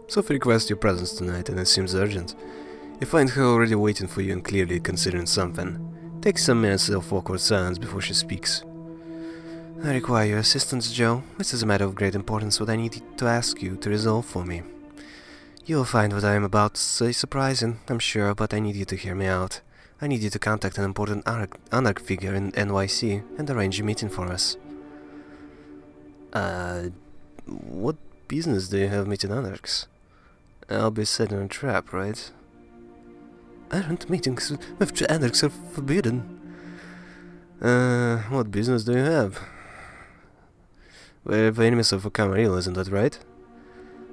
Sophie requests your presence tonight, and it seems urgent. You find her already waiting for you and clearly considering something. Take some minutes of awkward silence before she speaks. I require your assistance, Joe. This is a matter of great importance what I need to ask you to resolve for me. You'll find what I am about to say surprising, I'm sure, but I need you to hear me out. I need you to contact an important anarch figure in NYC and arrange a meeting for us. What business do you have meeting anarchs? I'll be setting a trap, right? Errant meetings with anarchs are forbidden. What business do you have? We're enemies of Camarillo, isn't that right?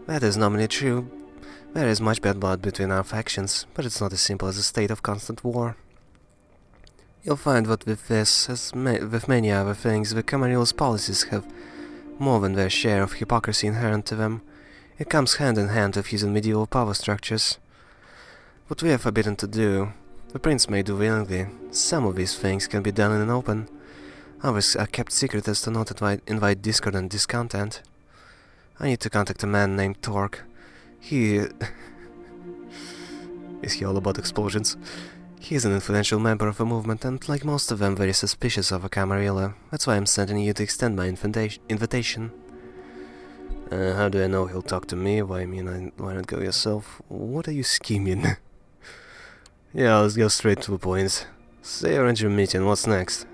That is nominally true. There is much bad blood between our factions, but it's not as simple as a state of constant war. You'll find that with this, as with many other things, the Camarillo's policies have more than their share of hypocrisy inherent to them. It comes hand in hand with using medieval power structures. What we are forbidden to do, the prince may do willingly. Some of these things can be done in the open. Others are kept secret as to not invite discord and discontent. I need to contact a man named Torque. Is he all about explosions? He is an influential member of a movement, and like most of them, very suspicious of a Camarillo. That's why I'm sending you to extend my invitation. How do I know he'll talk to me? Why not go yourself? What are you scheming? Yeah, let's go straight to the point. Say arrange your meeting, what's next?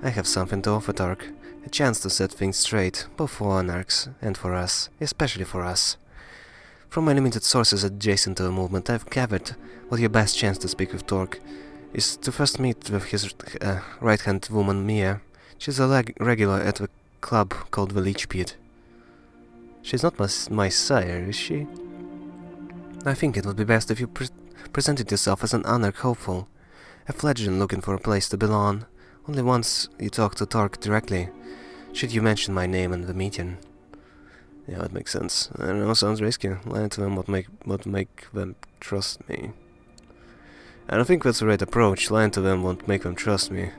I have something to offer, Tark. A chance to set things straight, both for anarchs and for us, especially for us. From my limited sources adjacent to the movement, I've gathered what your best chance to speak with Torque is to first meet with his right-hand woman, Mia. She's a regular at a club called the Leech Pit. She's not my sire, is she? I think it would be best if you presented yourself as an anarch hopeful, a fledgling looking for a place to belong. Only once you talk to Torque directly, should you mention my name in the meeting. Yeah, that makes sense. I don't know, sounds risky. Lying to them would make them trust me. I don't think that's the right approach. Lying to them won't make them trust me.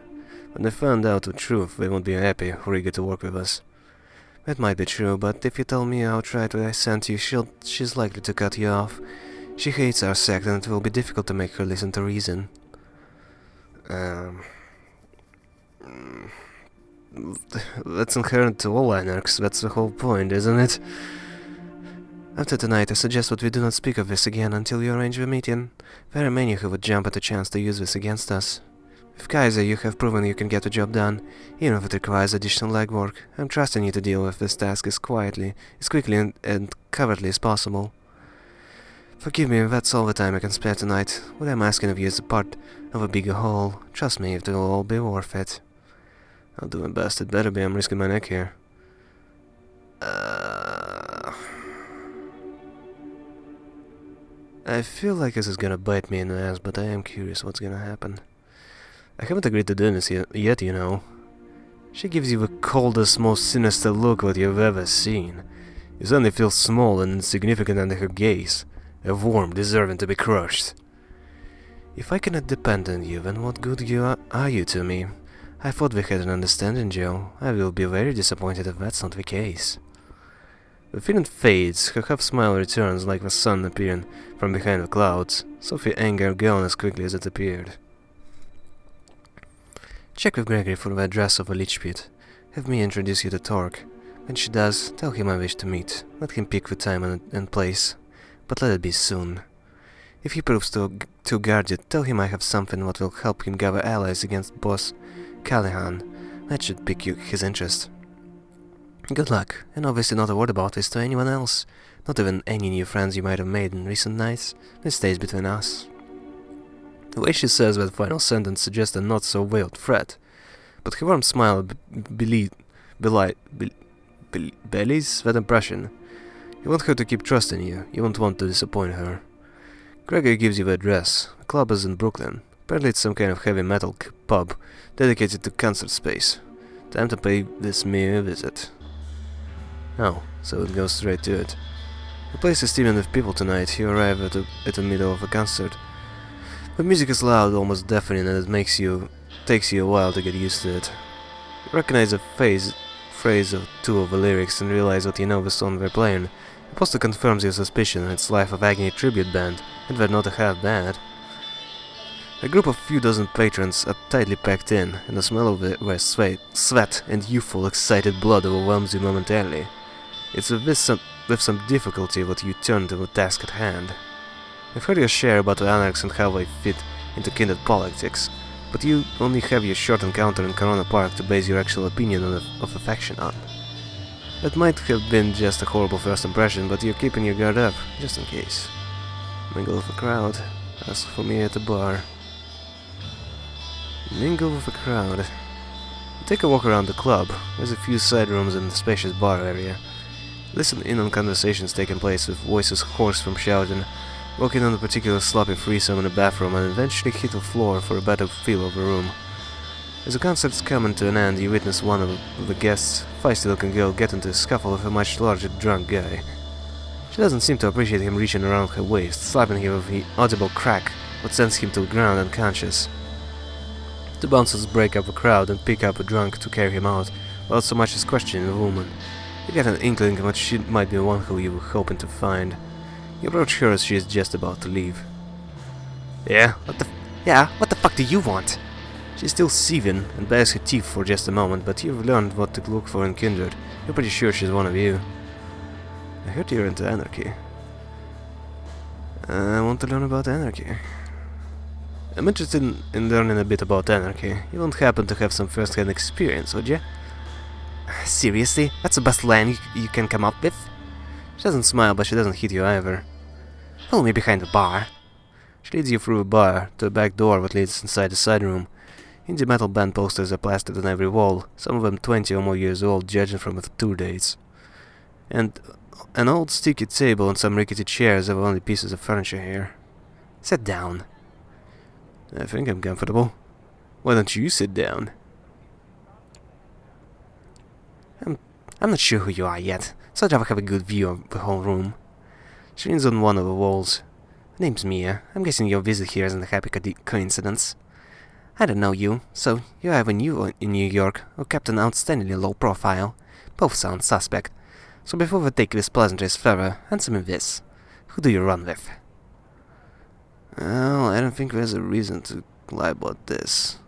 When they find out the truth, they won't be happy or eager to work with us. That might be true, but if you tell me outright what I sent you, she's likely to cut you off. She hates our sect, and it will be difficult to make her listen to reason. That's inherent to all anarchs, that's the whole point, isn't it? After tonight, I suggest that we do not speak of this again until you arrange the meeting. There are many who would jump at the chance to use this against us. With Kaiser, you have proven you can get the job done, even if it requires additional legwork. I'm trusting you to deal with this task as quickly and covertly as possible. Forgive me, that's all the time I can spare tonight. What I'm asking of you is a part of a bigger whole. Trust me, it will all be worth it. I'll do my best, it better be, I'm risking my neck here. I feel like this is gonna bite me in the ass, but I am curious what's gonna happen. I haven't agreed to do this yet, you know. She gives you the coldest, most sinister look that you've ever seen. You suddenly feel small and insignificant under her gaze, a worm deserving to be crushed. If I cannot depend on you, then what good are you to me? I thought we had an understanding, Joe. I will be very disappointed if that's not the case. The feeling fades, her half-smile returns like the sun appearing from behind the clouds. Sophie's anger gone as quickly as it appeared. Check with Gregory for the address of the Leech Pit. Have me introduce you to Torque. When she does, tell him I wish to meet. Let him pick the time and place, but let it be soon. If he proves too guarded, tell him I have something that will help him gather allies against boss Callahan. That should pique his interest. Good luck, and obviously not a word about this to anyone else. Not even any new friends you might have made in recent nights. This stays between us. The way she says that final sentence suggests a not-so-veiled threat, but her warm smile belies that impression. You want her to keep trusting you, you won't want to disappoint her. Gregory gives you the address. The club is in Brooklyn. Apparently it's some kind of heavy metal pub dedicated to concert space. Time to pay this Mia a visit. Oh, so it goes straight to it. The place is teeming with people tonight. You arrive at the middle of a concert. The music is loud, almost deafening, and it takes you a while to get used to it. You recognize a phrase of two of the lyrics and realize that you know the song they're playing. The Poster confirms your suspicion it's Life of Agony tribute band, and they're not half bad. A group of few dozen patrons are tightly packed in, and the smell of their sweat and youthful, excited blood overwhelms you momentarily. It's with some difficulty that you turn to the task at hand. I've heard your share about the anarchs and how they fit into kindred politics, but you only have your short encounter in Corona Park to base your actual opinion of the faction on. That might have been just a horrible first impression, but you're keeping your guard up, just in case. Mingle with the crowd. Ask for me at the bar. Mingle with the crowd. Take a walk around the club. There's a few side rooms in the spacious bar area. Listen in on conversations taking place with voices hoarse from shouting, walk in on a particular sloppy threesome in the bathroom, and eventually hit the floor for a better feel of the room. As the concert's coming to an end, you witness one of the guests, feisty-looking girl, get into a scuffle with a much larger drunk guy. She doesn't seem to appreciate him reaching around her waist, slapping him with the audible crack that sends him to the ground unconscious. The bouncers break up the crowd and pick up a drunk to carry him out, without so much as questioning the woman. You get an inkling that she might be the one who you were hoping to find. You approach her as she is just about to leave. Yeah, what the fuck do you want? She's still seething and bares her teeth for just a moment, but you've learned what to look for in kindred. You're pretty sure she's one of you. I heard you're into anarchy. I want to learn about anarchy. I'm interested in learning a bit about anarchy. You won't happen to have some first-hand experience, would you? Seriously? That's the best line you can come up with? She doesn't smile, but she doesn't hit you either. Follow me behind the bar. She leads you through a bar to a back door that leads inside the side room. Indie metal band posters are plastered on every wall, some of them 20 or more years old, judging from the tour dates. And an old sticky table and some rickety chairs are the only pieces of furniture here. Sit down. I think I'm comfortable. Why don't you sit down? I'm not sure who you are yet, so I'd rather have a good view of the whole room. She leans on one of the walls. My name's Mia. I'm guessing your visit here isn't a happy coincidence. I don't know you, so you're either new in New York or kept an outstandingly low profile. Both sound suspect. So before we take these pleasantries further, answer me this. Who do you run with? Well, I don't think there's a reason to lie about this.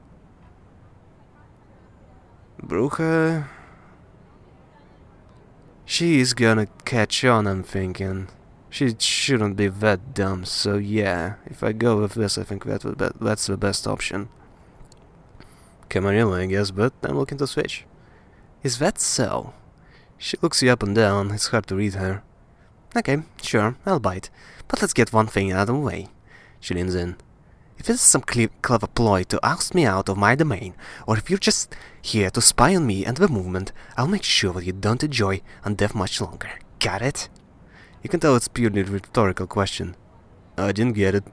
Bruja? She's gonna catch on, I'm thinking. She shouldn't be that dumb, so yeah, if I go with this, I think that's the best option. Camarilla, I guess, but I'm looking to switch. Is that so? She looks you up and down, it's hard to read her. Okay, sure, I'll bite. But let's get one thing out of the way. She leans in. If this is some clever ploy to oust me out of my domain, or if you're just here to spy on me and the movement, I'll make sure that you don't enjoy Undeath much longer. Got it? You can tell it's purely a rhetorical question. I didn't get it.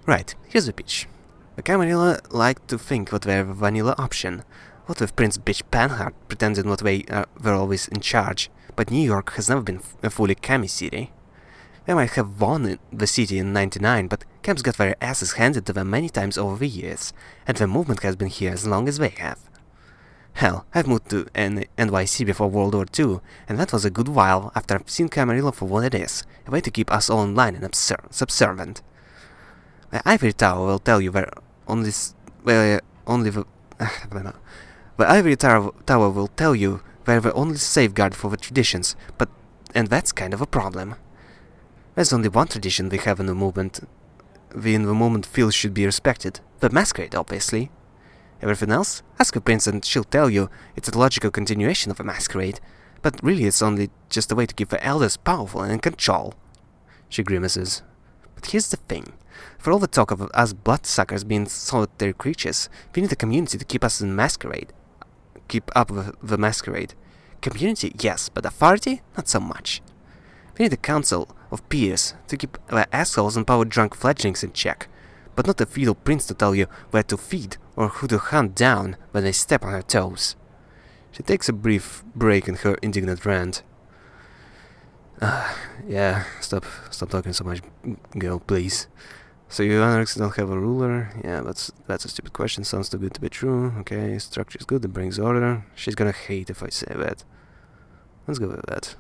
Right, here's the pitch. The Camarilla like to think that they're the vanilla option. What with Prince Bitch Panhard pretending that they're always in charge, but New York has never been a fully Cami city. They might have won the city in '99, but camps got their asses handed to them many times over the years, and the movement has been here as long as they have. Hell, I've moved to NYC before World War II, and that was a good while after I've seen Camarilla for what it is, a way to keep us all in line and subservient. The Ivory Tower will tell you where the Ivory Tower will tell you we're the only safeguard for the traditions, and that's kind of a problem. There's only one tradition we have in the movement. We in the movement feel should be respected. The masquerade, obviously. Everything else? Ask the prince and she'll tell you it's a logical continuation of a masquerade. But really it's only just a way to keep the elders powerful and in control. She grimaces. But here's the thing. For all the talk of us bloodsuckers being solitary creatures, we need a community to keep us in masquerade. Keep up with the masquerade. Community, yes, but authority? Not so much. We need a council of peers to keep the assholes and power-drunk fledglings in check, but not a feudal prince to tell you where to feed or who to hunt down when they step on her toes. She takes a brief break in her indignant rant. Yeah, stop talking so much, girl, please. So you anarchists don't have a ruler? Yeah, that's a stupid question, sounds too good to be true. Okay, structure is good, it brings order. She's gonna hate if I say that. Let's go with that.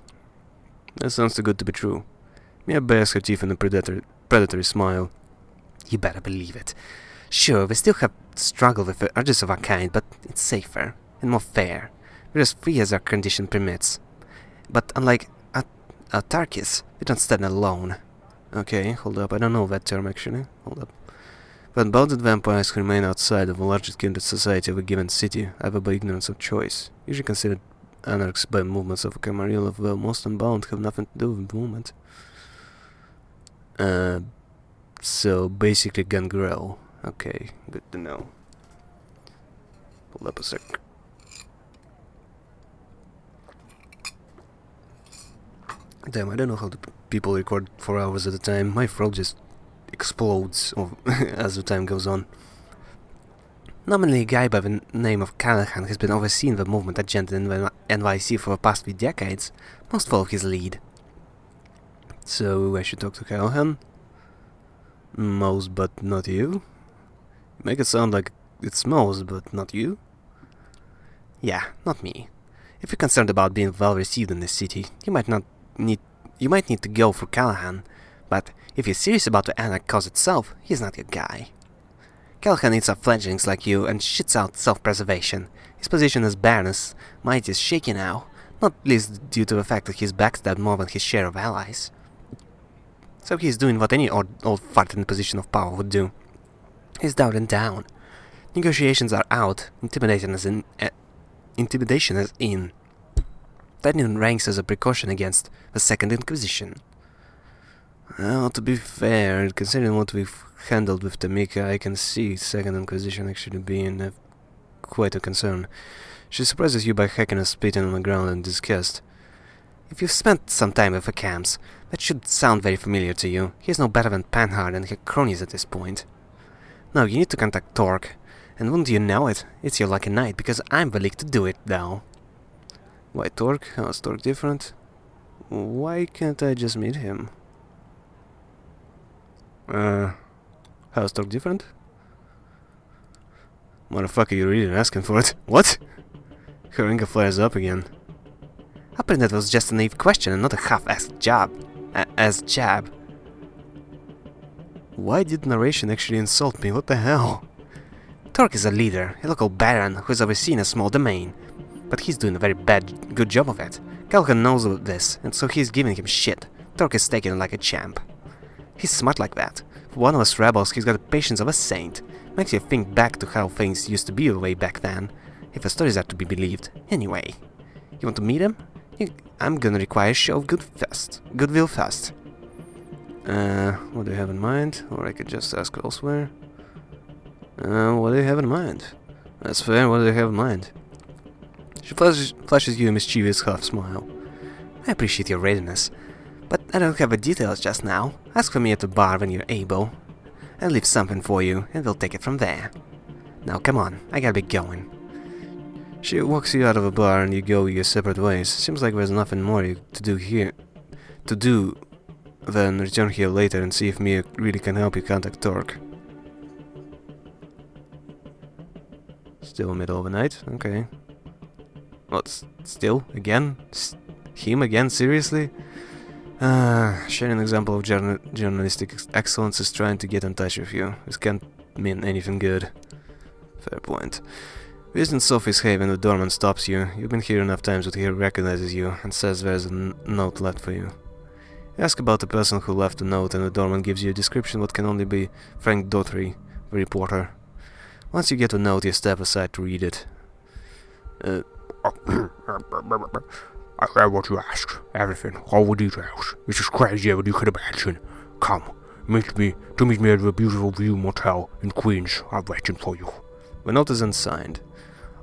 That sounds too good to be true. Mia bares her teeth in a predatory smile. You better believe it. Sure, we still have to struggle with the urges of our kind, but it's safer and more fair. We're as free as our condition permits. But unlike autarkies, we don't stand alone. Okay, hold up, I don't know that term actually. Hold up. When bounded vampires who remain outside of the largest kindred society of a given city, either by ignorance or choice, usually considered anarchs by movements of a camarilla, while most unbound have nothing to do with movement. So basically gangrel. Okay, good to know. Hold up a sec. Damn, I don't know how the people record for hours at a time. My throat just explodes as the time goes on. Nominally a guy by the name of Callahan has been overseeing the movement agenda in the NYC for the past 3 decades. Most follow his lead. So I should talk to Callahan? Most, but not you? Make it sound like it's most, but not you? Yeah, not me. If you're concerned about being well received in this city, you might need to go for Callahan. But if you're serious about the anarch cause itself, he's not your guy. Callahan eats up fledglings like you and shits out self-preservation. His position as Baroness might is shaky now, not least due to the fact that he's backstabbed more than his share of allies. So he's doing what any old fart in a position of power would do. He's down. Negotiations are out, intimidation is in. That even ranks as a precaution against the Second Inquisition. Well, to be fair, considering what we've handled with Tamika, I can see Second Inquisition actually being quite a concern. She surprises you by hacking and spitting on the ground in disgust. If you've spent some time with the camps, that should sound very familiar to you. He's no better than Panhard and her cronies at this point. Now, you need to contact Torque, and wouldn't you know it, it's your lucky night, because I'm the league to do it now. Why Torque? How's Torque different? Why can't I just meet him? How's Torque different? Motherfucker, you're really asking for it. What? Her anger flares up again. I pretend that was just a naive question and not a half-assed jab. Why did narration actually insult me? What the hell? Torque is a leader, a local baron who is overseeing a small domain. But he's doing a very good job of it. Callahan knows of this, and so he's giving him shit. Torque is taking it like a champ. He's smart like that. For one of us rebels, he's got the patience of a saint. Makes you think back to how things used to be way back then. If the stories are to be believed. Anyway, you want to meet him? I'm gonna require a show of goodwill first. What do you have in mind? Or I could just ask elsewhere. What do you have in mind? That's fair, what do you have in mind? She flashes you a mischievous half-smile. I appreciate your readiness, but I don't have the details just now. Ask for me at the bar when you're able. I'll leave something for you, and we'll take it from there. Now come on, I gotta be going. She walks you out of the bar and you go your separate ways. Seems like there's nothing more to do than return here later and see if Mia really can help you contact Torque. Still middle of the night? Okay. What, still? Again? Him again? Seriously? Sharing an example of journalistic excellence is trying to get in touch with you. This can't mean anything good. Fair point. Visiting Sophie's Haven, the doorman stops you. You've been here enough times that he recognizes you and says there's a note left for you. You ask about the person who left the note and the doorman gives you a description what can only be Frank Daughtry, the reporter. Once you get the note, you step aside to read it. I have what you asked. Everything. All the details. It's as crazy as you could imagine. Come, meet me at the beautiful View Motel in Queens. I'm waiting for you. The note is unsigned.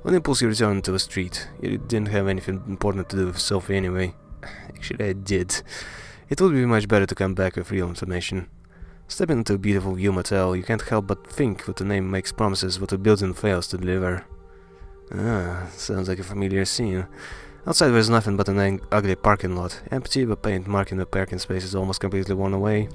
On impulse you return to the street. You didn't have anything important to do with Sophie anyway. Actually, I did. It would be much better to come back with real information. Stepping into a beautiful View Motel, you can't help but think that the name makes promises what the building fails to deliver. Sounds like a familiar scene. Outside there's nothing but an ugly parking lot. Empty, the paint marking the parking space is almost completely worn away.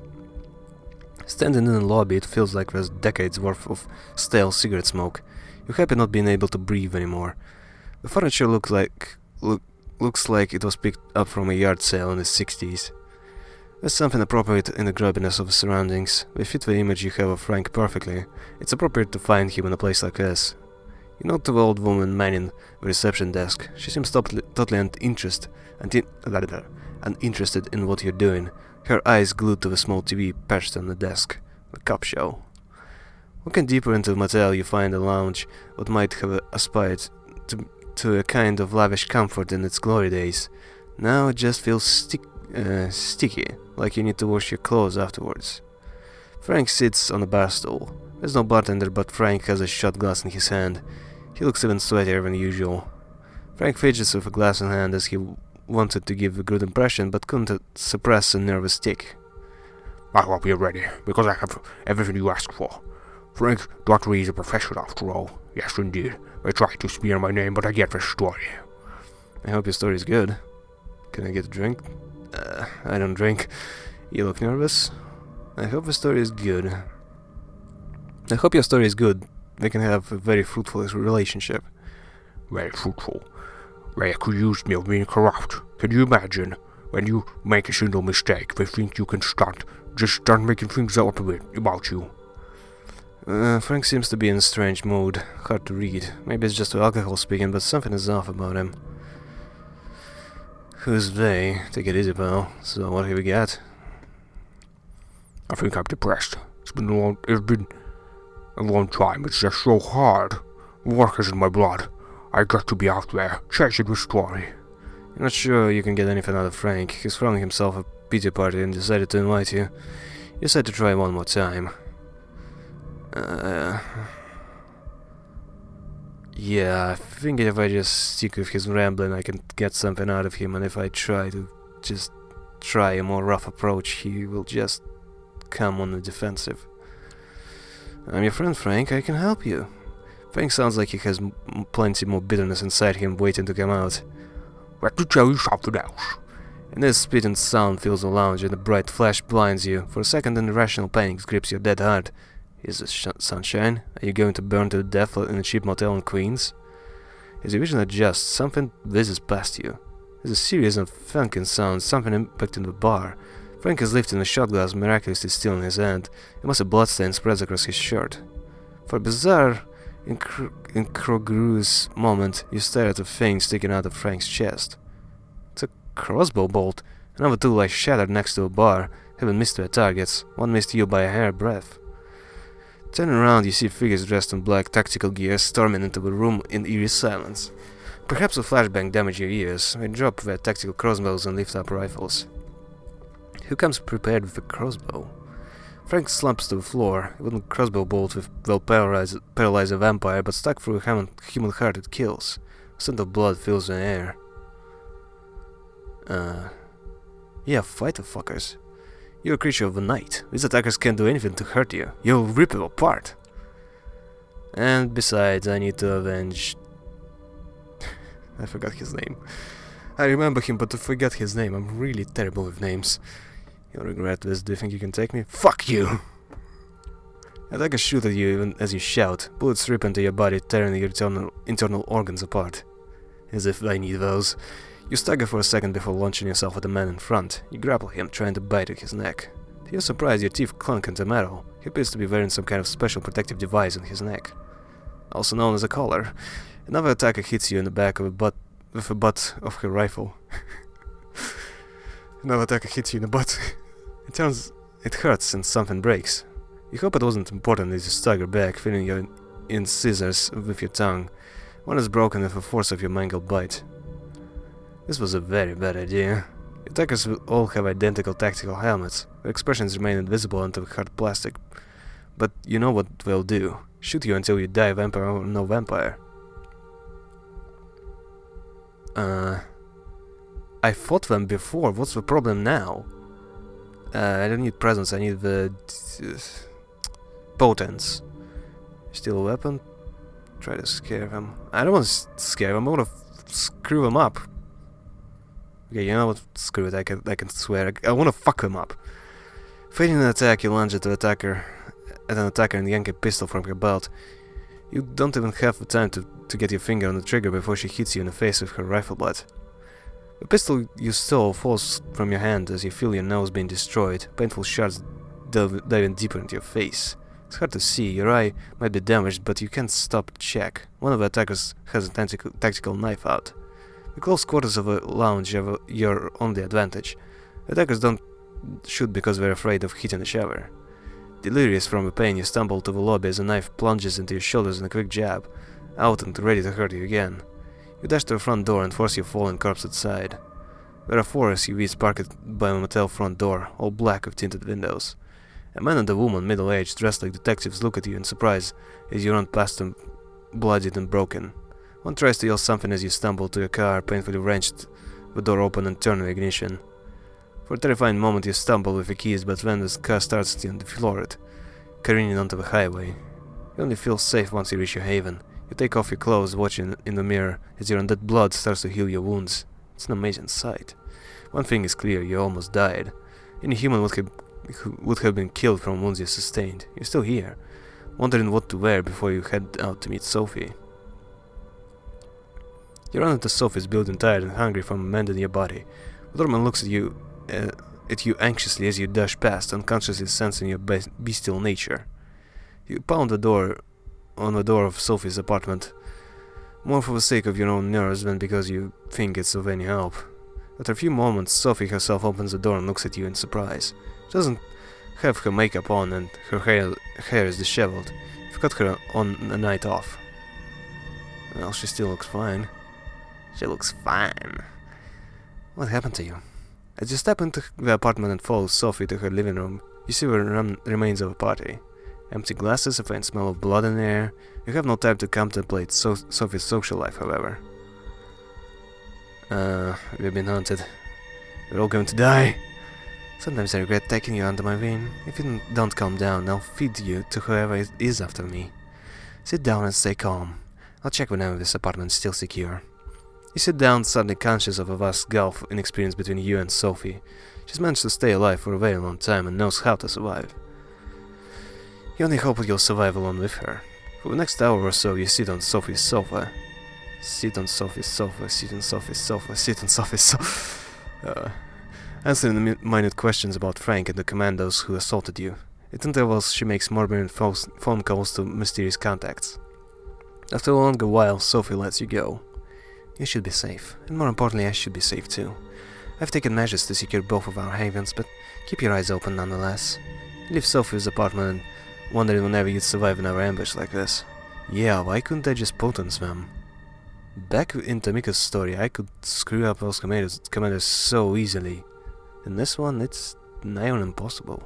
Standing in the lobby, it feels like there's decades worth of stale cigarette smoke. You're happy not being able to breathe anymore. The furniture looks looks like it was picked up from a yard sale in the 60s. There's something appropriate in the grubbiness of the surroundings. They fit the image you have of Frank perfectly. It's appropriate to find him in a place like this. You note the old woman manning the reception desk. She seems totally uninterested in what you're doing, her eyes glued to the small TV perched on the desk. The cop show. Looking deeper into the motel, you find a lounge what might have aspired to a kind of lavish comfort in its glory days. Now it just feels sticky, like you need to wash your clothes afterwards. Frank sits on a bar stool. There's no bartender, but Frank has a shot glass in his hand. He looks even sweatier than usual. Frank fidgets with a glass in hand as he wanted to give a good impression, but couldn't suppress a nervous tick. I hope you're ready, because I have everything you asked for. Frank Daughtry is a professional after all. Yes, indeed. They tried to smear my name, but I get the story. I hope your story is good. Can I get a drink? I don't drink. You look nervous. I hope the story is good. I hope your story is good. We can have a very fruitful relationship. Very fruitful. They accused me of being corrupt. Can you imagine? When you make a single mistake, they think you can start making things up about you. Frank seems to be in a strange mood. Hard to read. Maybe it's just the alcohol speaking, but something is off about him. Who's they? Take it easy, pal. So what have we got? I think I'm depressed. It's been a long time. It's just so hard. Work is in my blood. I got to be out there, chasing the story. You're not sure you can get anything out of Frank. He's throwing himself a pizza party and decided to invite you. You decide to try one more time. Yeah, I think if I just stick with his rambling, I can get something out of him, and if I try a more rough approach, he will just come on the defensive. I'm your friend, Frank. I can help you. Frank sounds like he has plenty more bitterness inside him waiting to come out. Let me tell you something else. And this spitting sound fills the lounge, and a bright flash blinds you. For a second, an irrational panic grips your dead heart. Is this sunshine? Are you going to burn to death in a cheap motel in Queens? As your vision adjusts, something whizzes past you. There's a series of funkin' sounds, something impacting the bar. Frank is lifting a shot glass miraculously still in his hand. A massive bloodstain spreads across his shirt. For a bizarre, incongruous moment, you stare at a thing sticking out of Frank's chest. It's a crossbow bolt. Another two lie shattered next to a bar, having missed their targets. One missed you by a hairbreadth. Turning around, you see figures dressed in black tactical gear storming into the room in eerie silence. Perhaps a flashbang damaged your ears. They drop their tactical crossbows and lift up rifles. Who comes prepared with a crossbow? Frank slumps to the floor. A wooden crossbow bolt will paralyze a vampire, but stuck through a human heart it kills. A scent of blood fills the air. Yeah, fight the fuckers. You're a creature of the night. These attackers can't do anything to hurt you. You'll rip them apart. And besides, I need to avenge... I forgot his name. I remember him, but I forgot his name. I'm really terrible with names. You'll regret this. Do you think you can take me? Fuck you! Attackers shoot at you even as you shout. Bullets rip into your body, tearing your internal organs apart. As if I need those. You stagger for a second before launching yourself at the man in front. You grapple him, trying to bite at his neck. To your surprise, your teeth clunk into metal. He appears to be wearing some kind of special protective device on his neck, also known as a collar. Another attacker hits you in the back of with the butt of her rifle. Another attacker hits you in the butt. It hurts and something breaks. You hope it wasn't important as you stagger back, feeling your incisors with your tongue. One is broken with the force of your mangled bite. This was a very bad idea. The attackers will all have identical tactical helmets. Their expressions remain invisible under the hard plastic. But you know what they'll do. Shoot you until you die, vampire or no vampire. I fought them before. What's the problem now? I don't need presents. I need the... potents. Steal a weapon? Try to scare them. I don't want to scare them. I want to screw them up. Okay, you know what? Screw it. I can swear. I want to fuck them up. Failing an attack, you lunge at an attacker and yank a pistol from your belt. You don't even have the time to get your finger on the trigger before she hits you in the face with her rifle butt. The pistol you stole falls from your hand as you feel your nose being destroyed, painful shards diving deeper into your face. It's hard to see, your eye might be damaged, but you can't stop to check. One of the attackers has a tactical knife out. The close quarters of a lounge have your only advantage. Attackers don't shoot because they're afraid of hitting the shower. Delirious from the pain, you stumble to the lobby as a knife plunges into your shoulders in a quick jab, out and ready to hurt you again. You dash to the front door and force your fallen corpse outside. There are 4 SUVs parked by a motel front door, all black with tinted windows. A man and a woman, middle-aged, dressed like detectives, look at you in surprise as you run past them, bloodied and broken. One tries to yell something as you stumble to your car, painfully wrenched the door open and turn the ignition. For a terrifying moment you stumble with the keys, but when the car starts you floor it, careening onto the highway. You only feel safe once you reach your haven. You take off your clothes, watching in the mirror as your undead blood starts to heal your wounds. It's an amazing sight. One thing is clear, you almost died. Any human would have been killed from wounds you sustained. You're still here, wondering what to wear before you head out to meet Sophie. You run into Sophie's building, tired and hungry from mending your body. The doorman looks at you anxiously as you dash past, unconsciously sensing your bestial nature. You pound on the door of Sophie's apartment, more for the sake of your own nerves than because you think it's of any help. After a few moments, Sophie herself opens the door and looks at you in surprise. She doesn't have her makeup on and her hair is disheveled. You've got her on a night off. Well, she still looks fine. She looks fine. What happened to you? As you step into the apartment and follow Sophie to her living room, you see the remains of a party. Empty glasses, a faint smell of blood in the air. You have no time to contemplate Sophie's social life, however. We've been hunted. We're all going to die. Sometimes I regret taking you under my wing. If you don't calm down, I'll feed you to whoever is after me. Sit down and stay calm. I'll check whenever this apartment is still secure. You sit down, suddenly conscious of a vast gulf in experience between you and Sophie. She's managed to stay alive for a very long time and knows how to survive. You only hope you'll survive along with her. For the next hour or so, you sit on Sophie's sofa. Sit on Sophie's sofa, sit on Sophie's sofa, sit on Sophie's sofa. Answering the minute questions about Frank and the commandos who assaulted you. At intervals, she makes murmuring phone calls to mysterious contacts. After a longer while, Sophie lets you go. You should be safe, and more importantly, I should be safe too. I've taken measures to secure both of our havens, but keep your eyes open nonetheless. Leave Sophie's apartment and wondering whenever you'd survive in our ambush like this. Yeah, why couldn't I just potence them? Back in Tamika's story, I could screw up those commanders so easily. In this one, it's nigh on impossible.